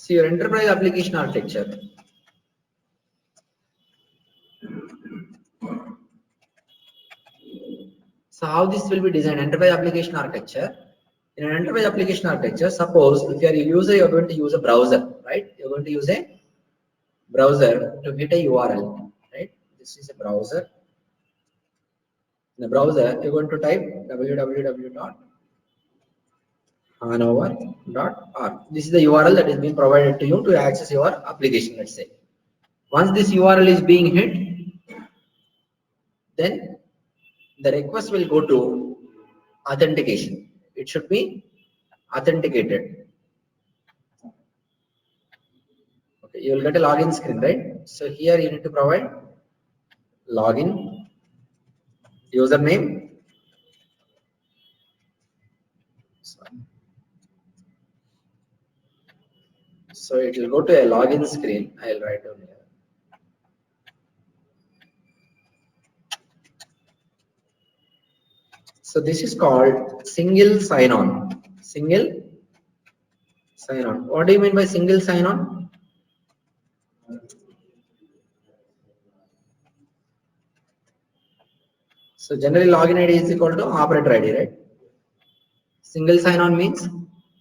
See your enterprise application architecture. So how this will be designed? Enterprise application architecture. In an enterprise application architecture, suppose if you are a user, you are going to use a browser, right? You're going to use a browser to hit a URL, right? This is a browser. In the browser, you're going to type www.hanover.org. This is the URL that is being provided to you to access your application, let's say. Once this URL is being hit, then the request will go to authentication. It should be authenticated. Okay, you will get a login screen, right? So here you need to provide login, username. So it will go to a login screen. I'll write down here. So this is called single sign-on. Single sign-on. What do you mean by single sign-on? So generally login ID is equal to operator ID, right? Single sign-on means,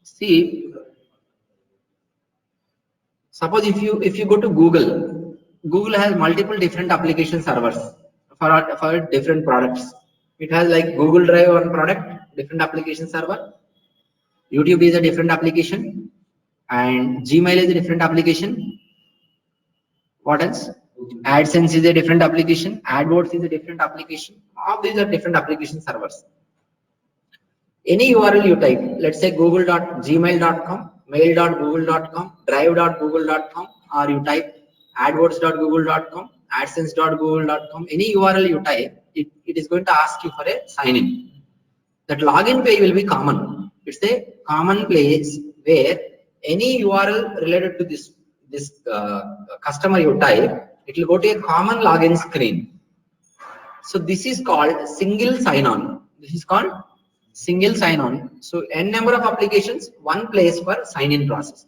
see, suppose if you go to Google has multiple different application servers for different products. It has like Google Drive one product, different application server. YouTube is a different application, and Gmail is a different application. What else? AdSense is a different application. AdWords is a different application. All these are different application servers. Any URL you type, let's say google.gmail.com, mail.google.com, drive.google.com, or you type adwords.google.com, adsense.google.com, any URL you type, it is going to ask you for a sign in. That login page will be common. It's a common place where any URL related to this customer you type, it will go to a common login screen. So this is called single sign-on. This is called single sign-on. So n number of applications, one place for sign-in process.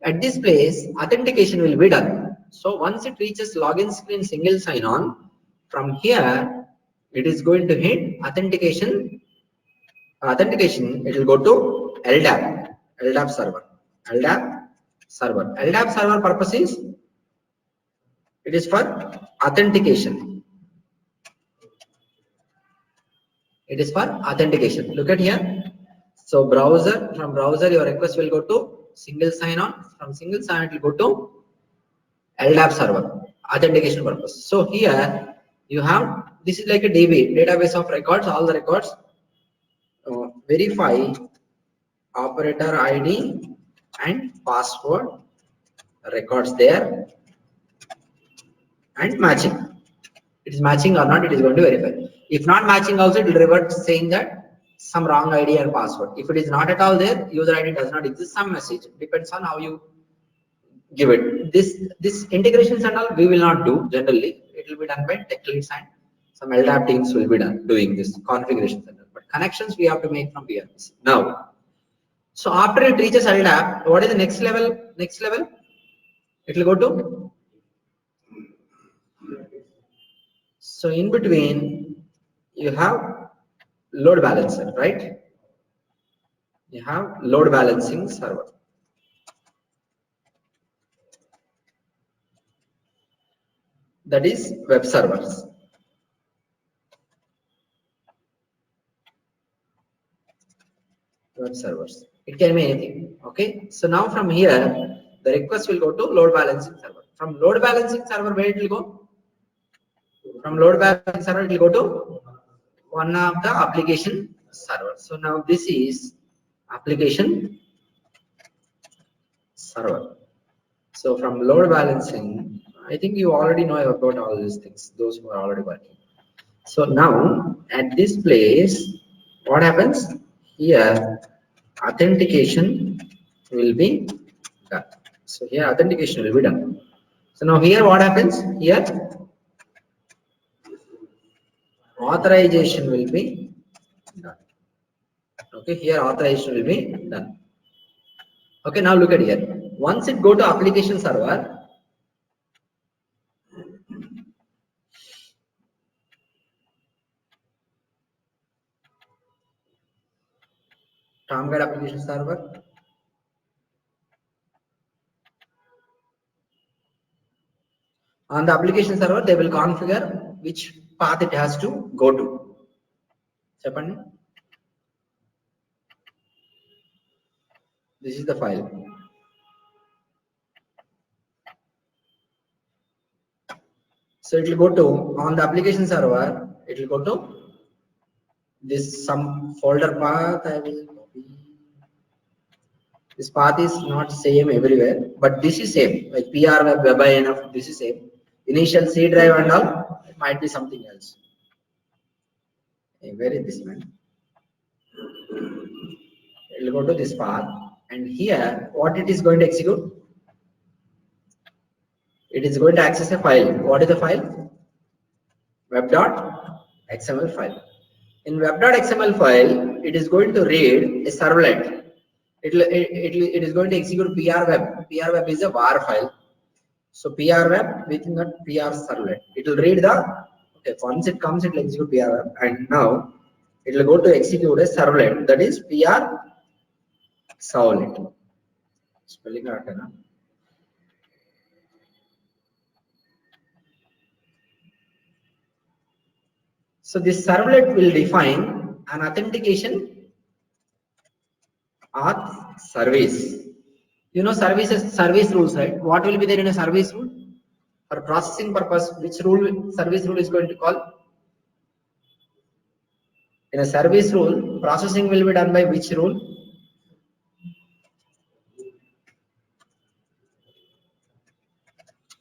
At this place, authentication will be done. So once it reaches login screen single sign-on, from here it is going to hit authentication. Authentication, it will go to LDAP server. LDAP server purpose is, it is for authentication. It is for authentication. Look at here. So from browser your request will go to single sign-on. From single sign-on it will go to LDAP server, authentication purpose. So here you have, this is like a DB, database of records, all the records. Verify operator ID and password records there, and matching. It is matching or not, it is going to verify. If not matching also, it will revert saying that some wrong ID and password. If it is not at all there, user ID does not exist, some message. Depends on how you give it. This integrations and all we will not do generally. It will be done by tech leads and some LDAP teams will be doing this configurations and all. But connections we have to make from here. Now, so after it reaches LDAP, what is the next level? Next level, it will go to. So in between, you have load balancer, right? You have load balancing server. That is web servers. Web servers. It can be anything. Okay. So now from here, the request will go to load balancing server. From load balancing server, where it will go? From load balancing server, it will go to one of the application server. So now this is application server. So from load balancing, I think you already know about all these things, those who are already working. So now at this place, what happens? Here authentication will be done. So here authentication will be done. So now here what happens? Here authorization will be done. Okay, here authorization will be done. Okay, now look at here. Once it go to application server, Tomcat application server, on the application server they will configure which path it has to go to. Chepandi. This is the file. So it will go to, on the application server, it will go to this some folder path. I will copy. This path is not same everywhere, but this is same, like PR web, WebINF, this is same. Initial C drive and all, it might be something else. Hey, where is this man? It will go to this path, and here what it is going to execute? It is going to access a file. What is the file? Web.xml file. In web.xml file, it is going to read a servlet. It is going to execute PR web. PR web is a var file. So PR web within that PR servlet. It will read the, okay, once it comes, it will execute PR web, and now it will go to execute a servlet, that is PR servlet. Spelling out, na? So this servlet will define an authentication auth service. You know service rules, right? What will be there in a service rule? For processing purpose, which rule, service rule is going to call? In a service rule, processing will be done by which rule?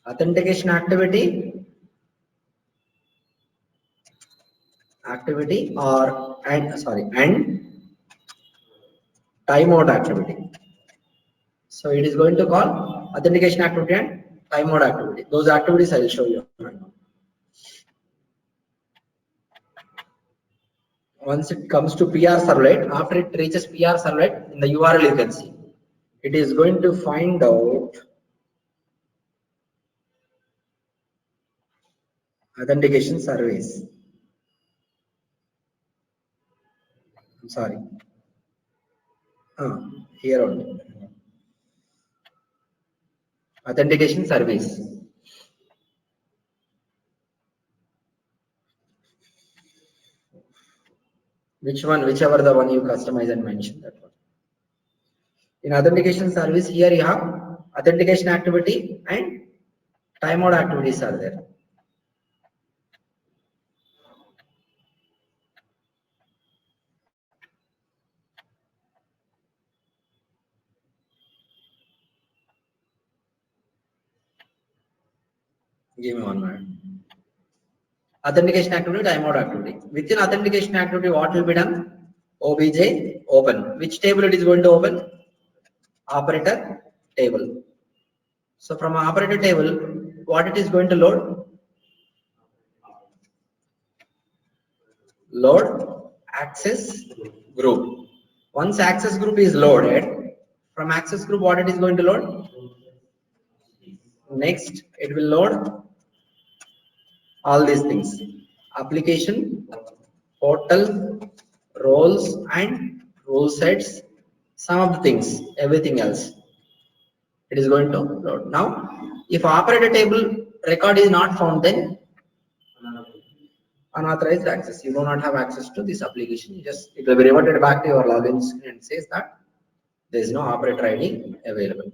Authentication activity or and timeout activity. So it is going to call authentication activity and timeout activity. Those activities I will show you. Once it comes to PR servlet, after it reaches PR servlet, in the URL you can see, it is going to find out authentication service. I'm sorry. Here only. Authentication service. Which one? Whichever the one you customize and mention, that one. In authentication service, here you have authentication activity and timeout activities are there. Give me 1 minute. Authentication activity, timeout activity. Within authentication activity, what will be done? OBJ open. Which table it is going to open? Operator table. So from operator table, what it is going to load? Load access group. Once access group is loaded, from access group, what it is going to load? Next, it will load all these things: application, portal, roles and role sets, some of the things, everything else. It is going to load. Now, if operator table record is not found, then unauthorized access. You do not have access to this application. It will be reverted back to your login screen and says that there is no operator ID available.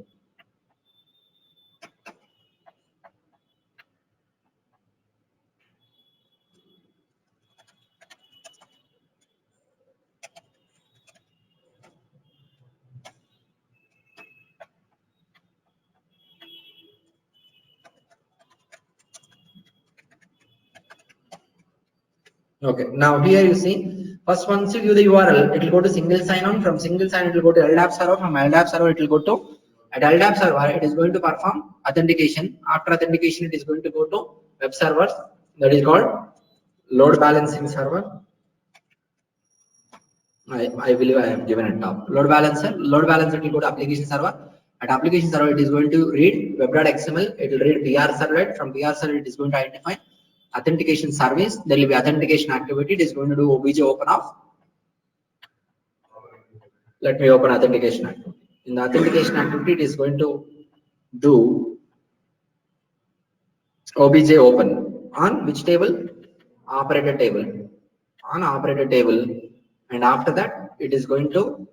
Okay, now here you see, first once you view the URL, it will go to single sign-on. From single sign, it will go to LDAP server. From LDAP server, it will go to, at LDAP server, it is going to perform authentication. After authentication, it is going to go to web servers, that is called load balancing server. I believe I have given it top. Load balancer, it will go to application server. At application server, it is going to read web.xml, it will read PR servlet. From PR servlet, it is going to identify authentication service. There will be authentication activity. It is going to do obj open of. Let me open authentication activity. In the authentication activity, it is going to do obj open on which table? Operator table. On operator table, and after that, it is going to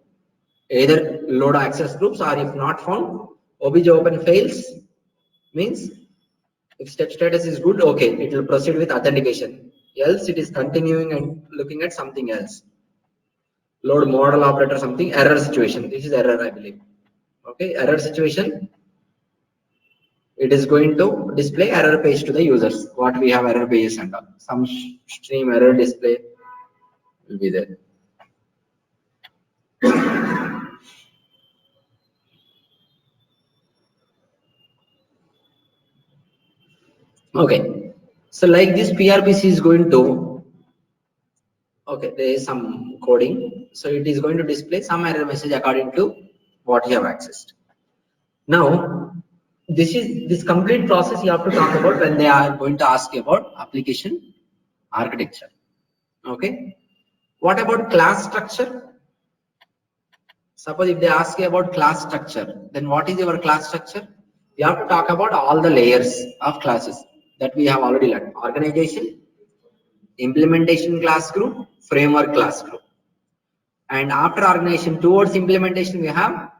either load access groups, or if not found, obj open fails means if step status is good, okay, it will proceed with authentication. Else it is continuing and looking at something else. Load model operator something, error situation. This is error, I believe. Okay, error situation. It is going to display error page to the users. What we have error pages and all. Some stream error display will be there. Okay, so like this PRPC is going to, okay, there is some coding, so it is going to display some error message according to what you have accessed. Now, this complete process you have to talk about when they are going to ask you about application architecture. Okay, what about class structure? Suppose if they ask you about class structure, then what is your class structure? You have to talk about all the layers of classes that we have already learned: organization, implementation class group, framework class group. And after organization, towards implementation, we have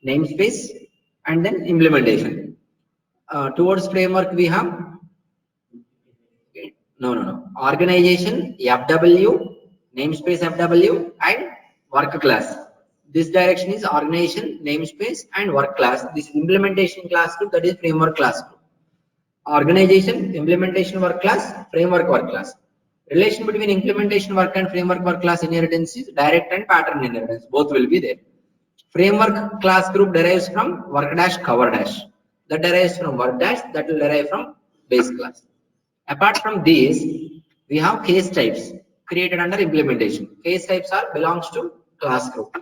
namespace and then implementation. Towards framework, we have no organization, FW, namespace FW, and work class. This direction is organization, namespace, and work class. This implementation class group, that is framework class group. Organization, implementation work class, framework work class. Relation between implementation work and framework work class inheritance is direct and pattern inheritance. Both will be there. Framework class group derives from work dash cover dash. That derives from work dash, that will derive from base class. Apart from these, we have case types created under implementation. Case types are belongs to class group.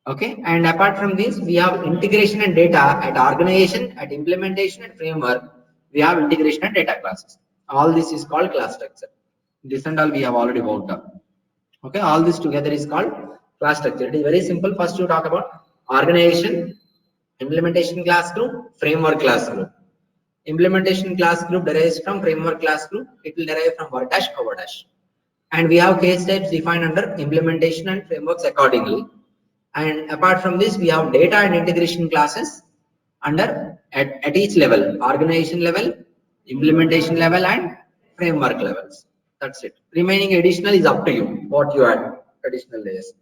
Okay, and apart from this, we have integration and data at organization, at implementation, and framework. We have integration and data classes. All this is called class structure. This and all we have already worked on. Okay, all this together is called class structure. It is very simple. First, you talk about organization, implementation class group, framework class group. Implementation class group derives from framework class group. It will derive from work dash cover dash. And we have case types defined under implementation and frameworks accordingly. And apart from this, we have data and integration classes under at each level: organization level, implementation level, and framework levels. That's it. Remaining additional is up to you, what you add additional layers.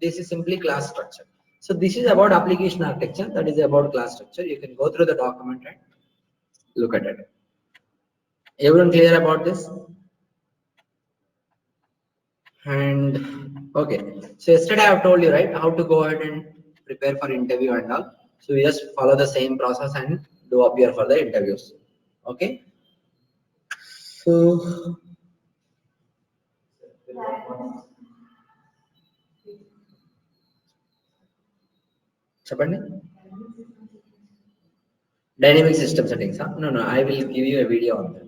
This is simply class structure. So this is about application architecture. That is about class structure. You can go through the document and look at it. Everyone clear about this? And okay, so yesterday I have told you, right, how to go ahead and prepare for interview and all. So you just follow the same process and do appear for the interviews. Okay, so చెప్పండి. Dynamic system settings, huh? No, I will give you a video on that.